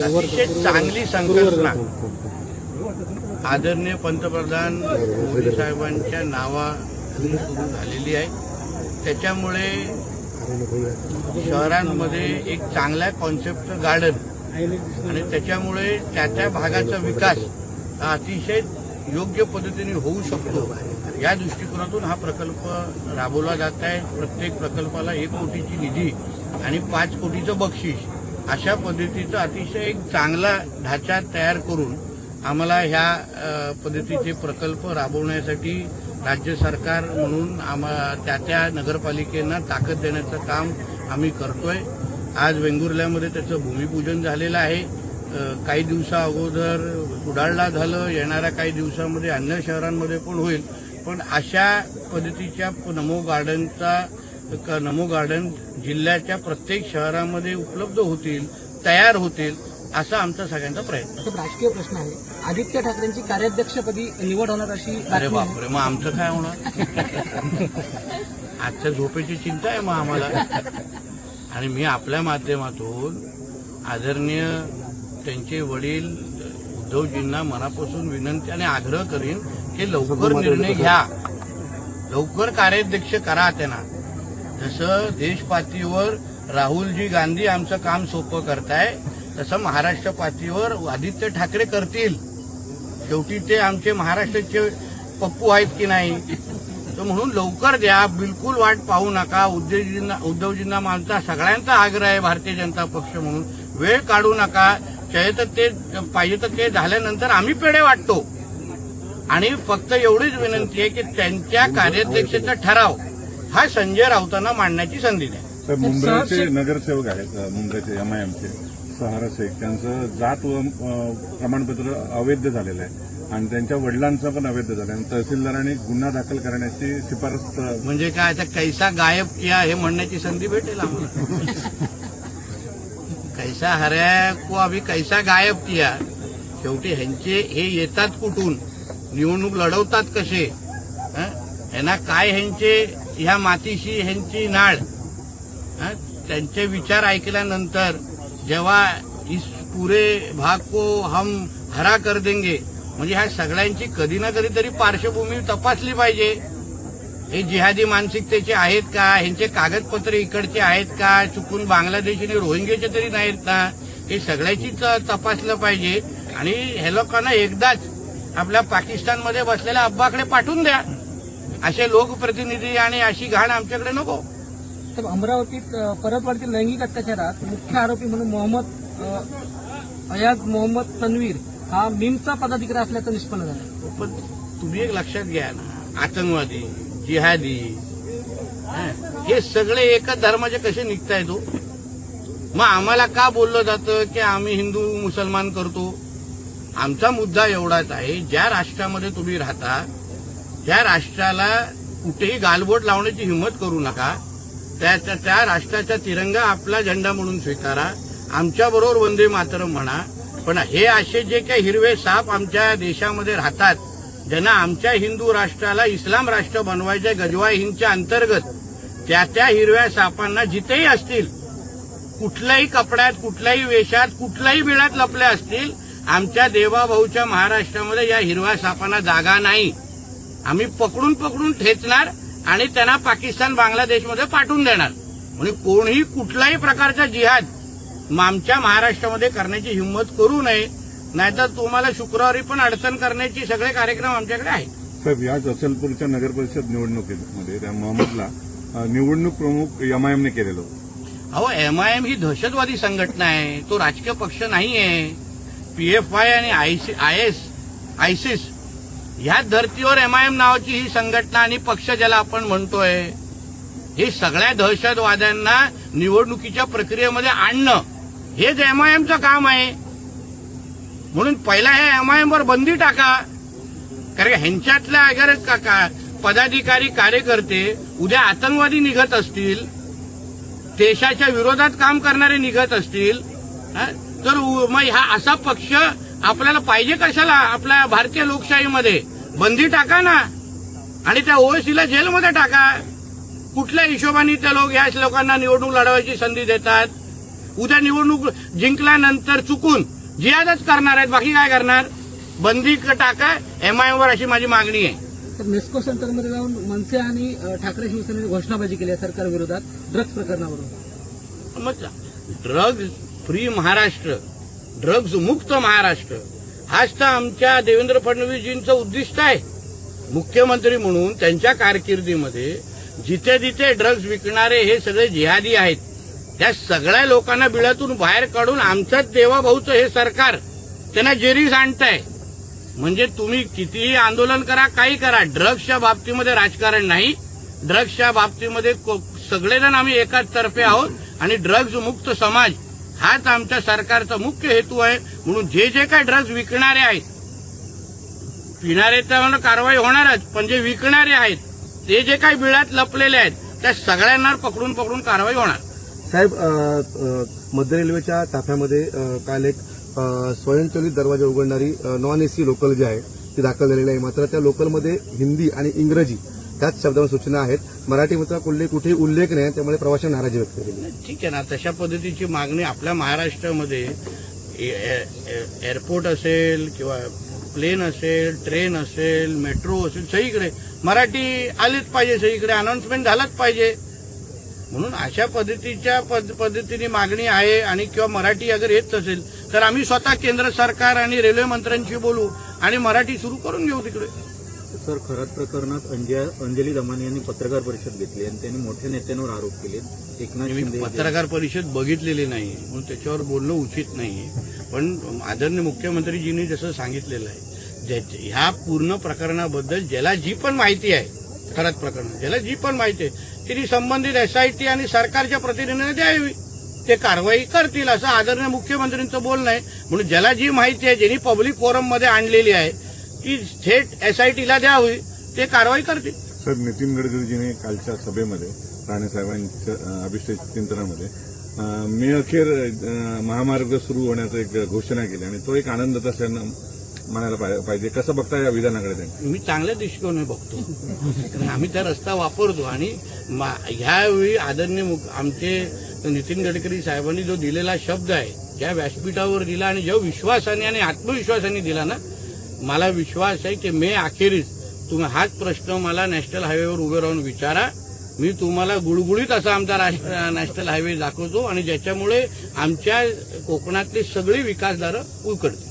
अतिशय चांगली संकल्पना आदरणीय पंतप्रधान मोदी साहेबांच्या नावाने सुरू झालेली आहे। त्याच्यामुळे शहरांमध्ये एक चांगल्या कॉन्सेप्टचं गार्डन आणि त्याच्यामुळे त्या भागाचा विकास हा अतिशय योग्य पद्धतीने होऊ शकतो। या दृष्टिकोनातून हा प्रकल्प राबवला जात आहे। प्रत्येक प्रकल्पाला 1 कोटीची निधी आणि 5 कोटीचं बक्षीस अशा पद्धतीचा अतिशय एक चांगला ढाचा तयार करून आम्हाला ह्या पद्धतीचे प्रकल्प राबवण्यासाठी राज्य सरकार म्हणून त्या नगरपालिकेंना ताकद देण्याचं काम आम्ही करतोय। आज वेंगुर्ल्यामध्ये त्याचं भूमिपूजन झालेलं आहे। काही दिवसा अगोदर कुडाळला झालं, येणाऱ्या काही दिवसांमध्ये अन्य शहरांमध्ये पण होईल। पण अशा पद्धतीच्या नमो गार्डन जिल्ह्याच्या प्रत्येक शहरामध्ये उपलब्ध होतील, तयार होतील असा आमचा सगळ्यांचा प्रयत्न। राजकीय प्रश्न आहे, आदित्य ठाकरेंची कार्याध्यक्षपदी निवड होणार अशी अरे बापरे, मग आमचं काय होणार? आजच्या झोपेची चिंता आहे मग आम्हाला। आणि मी आपल्या माध्यमातून आदरणीय त्यांचे वडील उद्धवजींना मनापासून विनंती आणि आग्रह करीन की लवकर निर्णय घ्या, लवकर कार्याध्यक्ष करा त्यांना। जसं देशपातळीवर राहुलजी गांधी आमचं काम सोपं करताय तसं महाराष्ट्र पातळीवर आदित्य ठाकरे करतील। शेवटी ते आमचे महाराष्ट्राचे पप्पू आहेत की नाही, तर म्हणून लवकर द्या, बिलकुल वाट पाहू नका। उद्धवजींना आमचा सगळ्यांचा आग्रह आहे भारतीय जनता पक्ष म्हणून, वेळ काढू नका। पाहिजे तर ते झाल्यानंतर आम्ही पेढे वाटतो। आणि फक्त एवढीच विनंती आहे की त्यांच्या कार्याध्यक्षाचा ठराव हा संजय राऊतांना मांडण्याची संधी द्या। मुंबईचे नगरसेवक आहेत, मुंबईचे MIMचे सहारा शेख, त्यांचं जात व प्रमाणपत्र अवैध झालेलं आहे आणि त्यांच्या वडिलांचं पण अवैध झालं आणि तहसीलदारांनी गुन्हा दाखल करण्याची शिफारस। म्हणजे काय, आता कैसा गायब किया हे म्हणण्याची संधी भेटेल आम्हाला। कैसा हराया को अभी कैसा गायब किया। शेवटी ह्यांचे हे येतात कुठून, निवडणूक लढवतात कसे, ह्यांना काय ह्यांचे ह्या मातीशी ह्यांची नाळ, त्यांचे विचार ऐकल्यानंतर जेव्हा इस पुरे भाग को हम हरा कर देंगे, म्हणजे ह्या सगळ्यांची कधी ना कधी तरी पार्श्वभूमी तपासली पाहिजे। हे जिहादी मानसिकतेचे आहेत का, ह्यांचे कागदपत्र इकडचे आहेत का, चुकून बांगलादेश आणि रोहिंग्याचे तरी नाहीत ना, हे सगळ्याची तपासलं पाहिजे। आणि हे लोकांना एकदाच आपल्या पाकिस्तानमध्ये बसलेल्या अब्बाकडे पाठवून द्या। असे लोकप्रतिनिधी आणि अशी घाण आमच्याकडे नको। तर अमरावतीत परतवाडीतील लैंगिक अत्याचारात मुख्य आरोपी म्हणून अयाज मोहम्मद तन्वीर हा मीमचा पदाधिकारी असल्याचं निष्पन्न झालं। पण तुम्ही एक लक्षात घ्या ना, आतंकवादी, जिहादी हे सगळे एकच धर्माचे कसे निघतायत तो? मग आम्हाला का बोललं जातं की आम्ही हिंदू मुसलमान करतो? आमचा मुद्दा एवढाच आहे, ज्या राष्ट्रामध्ये तुम्ही राहता त्या राष्ट्राला कुठेही गालबोट लावण्याची हिंमत करू नका। त्या राष्ट्राचा तिरंगा आपला झेंडा म्हणून स्वीकारा, आमच्याबरोबर वंदे मातरम म्हणा। पण हे असे जे काही हिरवे साप आमच्या देशामध्ये राहतात, ज्यांना आमच्या हिंदू राष्ट्राला इस्लाम राष्ट्र बनवायचे गजवा हिंदच्या अंतर्गत, त्या हिरव्या सापांना जिथेही असतील, कुठल्याही कपड्यात, कुठल्याही वेशात, कुठल्याही बिळात लपले असतील, आमच्या देवाभाऊच्या महाराष्ट्रामध्ये या हिरव्या सापांना जागा नाही। आम्ही पकडून ठेचणार आणि त्यांना पाकिस्तान, बांगलादेशमध्ये पाठवून देणार। म्हणजे कोणीही कुठल्याही प्रकारचा जिहाद आमच्या महाराष्ट्रामध्ये करण्याची हिंमत करू नये, नाहीतर तुम्हाला शुक्रवारी पण अडचण करण्याचे सगळे कार्यक्रम आमच्याकडे आहेत। साहेब, या अचलपूरच्या नगरपरिषद निवडणुकीमध्ये त्या मोहम्मदला निवडणूक प्रमुख MIMने केलेलं। अहो, MIM ही दहशतवादी संघटना आहे, तो राजकीय पक्ष नाहीये। PFI आणि ISIS ह्या धर्तीवर MIM नावाची ही संघटना आणि पक्ष ज्याला आपण म्हणतोय, हे सगळ्या दहशतवाद्यांना निवडणुकीच्या प्रक्रियेमध्ये आणणं हेच MIMचं काम आहे। म्हणून पहिला हे MIM वर बंदी टाका, कारण ह्यांच्यातल्या अगर पदाधिकारी कार्यकर्ते उद्या आतंकवादी निघत असतील, देशाच्या विरोधात काम करणारे निघत असतील, तर मग हा असा पक्ष आपल्याला पाहिजे कशाला? आपल्या भारतीय लोकशाहीमध्ये बंदी टाका ना, आणि त्या OWCला जेलमध्ये टाका। कुठल्या हिशोबाने त्या लोकांना निवडणूक लढवायची संधी देतात? उद्या निवडणूक जिंकल्यानंतर चुकून जिहादच करणार आहेत, बाकी काय करणार? बंदी टाका एमआयएमवर, अशी माझी मागणी आहे. तर नेस्को सेंटरमध्ये जाऊन मनसे आणि ठाकरे शिवसेनेने घोषणाबाजी केली आहे सरकार विरोधात ड्रग्ज प्रकरणावरून. मग ड्रग्ज फ्री महाराष्ट्र, ड्रग्ज मुक्त महाराष्ट्र हाच तर आमच्या देवेंद्र फडणवीसजींचं उद्दिष्ट आहे. मुख्यमंत्री म्हणून त्यांच्या कारकिर्दीमध्ये जिथे जिथे ड्रग्ज विकणारे हे सगळे जिहादी आहेत, त्या सगळ्या लोकांना बिळातून बाहेर काढून आमचंच देवाभाऊचं हे सरकार त्यांना जेरीस आणतंय. म्हणजे तुम्ही कितीही आंदोलन करा, काही करा, ड्रग्सच्या बाबतीमध्ये राजकारण नाही. ड्रग्सच्या बाबतीमध्ये सगळेजण आम्ही एकाच तर्फे आहोत आणि ड्रग्ज मुक्त समाज हाच आमच्या सरकारचा मुख्य हेतू आहे. म्हणून जे जे काही ड्रग्ज विकणारे आहेत, पिणारे तर कारवाई होणारच, पण जे विकणारे आहेत ते जे काही बिळात लपलेले आहेत त्या सगळ्यांना पकडून कारवाई होणार. साहेब, मध्य रेल्वेच्या ताफ्यामध्ये काल एक स्वयंचलित दरवाजा उघडणारी नॉन एसी लोकल जी आहे ती दाखल झालेली आहे. मात्र त्या लोकलमध्ये हिंदी आणि इंग्रजी त्याच शब्दावर सूचना आहेत. मराठी मात्र कुठेही उल्लेख नाही, त्यामुळे प्रवाशांनी नाराजी व्यक्त केली. ठीक आहे ना, तशा पद्धतीची मागणी आपल्या महाराष्ट्रामध्ये एअरपोर्ट असेल किंवा प्लेन असेल, ट्रेन असेल, मेट्रो असेल, सगळीकडे मराठी आलीच पाहिजे, सगळीकडे अनाउन्समेंट झालंच पाहिजे. म्हणून अशा पद्धतीच्या पद्धतीने मागणी आहे. आणि किंवा मराठी अगर येत असेल तर आम्ही स्वतः केंद्र सरकार आणि रेल्वे मंत्र्यांशी बोलू आणि मराठी सुरू करून घेऊ तिकडे. सर, खरात प्रकरणात अंजली दमानी यांनी पत्रकार परिषद घेतली आणि त्यांनी मोठ्या नेत्यांवर आरोप केले. एकनाथ मी शिंदे पत्रकार परिषद बघितलेली नाही म्हणून त्याच्यावर बोलणं उचित नाही. पण आदरणीय मुख्यमंत्रीजींनी जसं सांगितलेलं आहे, ह्या पूर्ण प्रकरणाबद्दल ज्याला जी पण माहिती आहे, खरात प्रकरण ज्याला जी पण माहिती आहे तिने संबंधित एसआयटी आणि सरकारच्या प्रतिनिधींना द्यावी, ते कारवाई करतील असं आदरणीय मुख्यमंत्र्यांचं बोलणं आहे. म्हणून ज्याला जी माहिती आहे, ज्यांनी पब्लिक फोरममध्ये आणलेली आहे ती थेट एसआयटीला द्यावी, ते कारवाई करतील. सर, नितीन गडकरीजीने कालच्या सभेमध्ये राणेसाहेबांच्या अभिषेक मी अखेर महामार्ग सुरू होण्याचं एक घोषणा केली आणि तो एक आनंदाचा क्षण म्हणायला पाहिजे. कसं बघता या विधानाकडे त्यांनी? मी चांगल्या दृष्टिकोनाने बघतो, कारण आम्ही त्या रस्ता वापरतो. आणि ह्यावेळी आदरणीय आमचे नितीन गडकरी साहेबांनी जो दिलेला शब्द आहे, ज्या व्यासपीठावर दिला आणि जो विश्वासाने आणि आत्मविश्वासाने दिला ना, मला विश्वास आहे की मे अखेरीस तुम्ही हाच प्रश्न मला नॅशनल हायवेवर उभे राहून विचारा, मी तुम्हाला गुळगुळीत असा आमचा नॅशनल हायवे दाखवतो आणि ज्याच्यामुळे आमच्या कोकणातली सगळी विकासदारं उलगडतील.